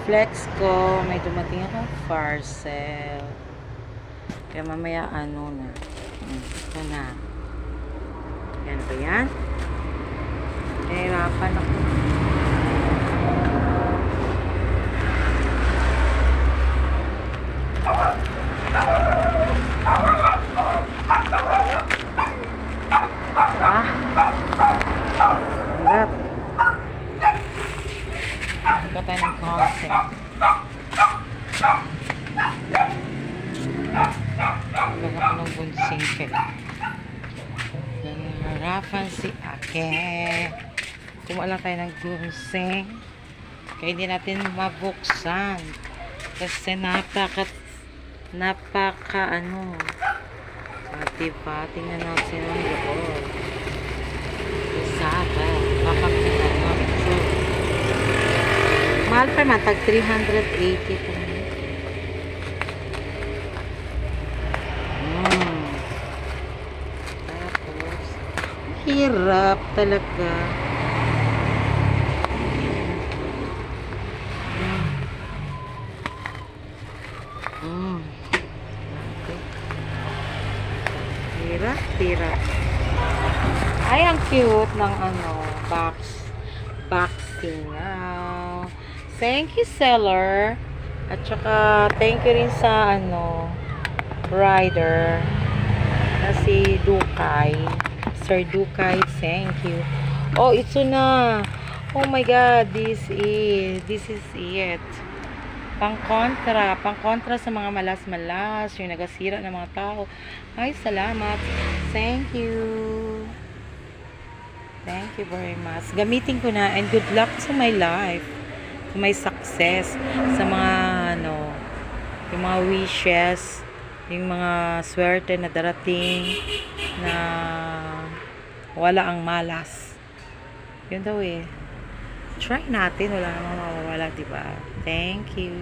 flex ko, may dumating akong parcel. Kaya mamaya ano na. Ito na. Yan ba yan? Nahirapan ako. Hirap. Ito tayo ng concept. Baga ko ng bunsing ka. Harapan si Ake. Kumuha lang tayo ng bunsing. Kaya hindi natin mabuksan. Kasi napaka ano. Diba? Tingnan natin ang loob. Saka, papakita namin. So, mahal pa man, tag 380 po. Tapos, hirap talaga. Hirap. Ay, ang cute ng ano, boxing. Thank you, seller. At saka, thank you rin sa ano, rider. Na si Dukay. Sir Dukay, thank you. Oh, ito na. Oh my God, this is it. Pang-kontra sa mga malas-malas, yung nagasira ng mga tao. Ay, salamat. Thank you. Thank you very much. Gamitin ko na, and good luck to my life. To my success. Sa mga, ano, yung mga wishes, yung mga swerte na darating, na wala ang malas. Yun daw eh. Try natin, wala namang mawawala, diba? Thank you.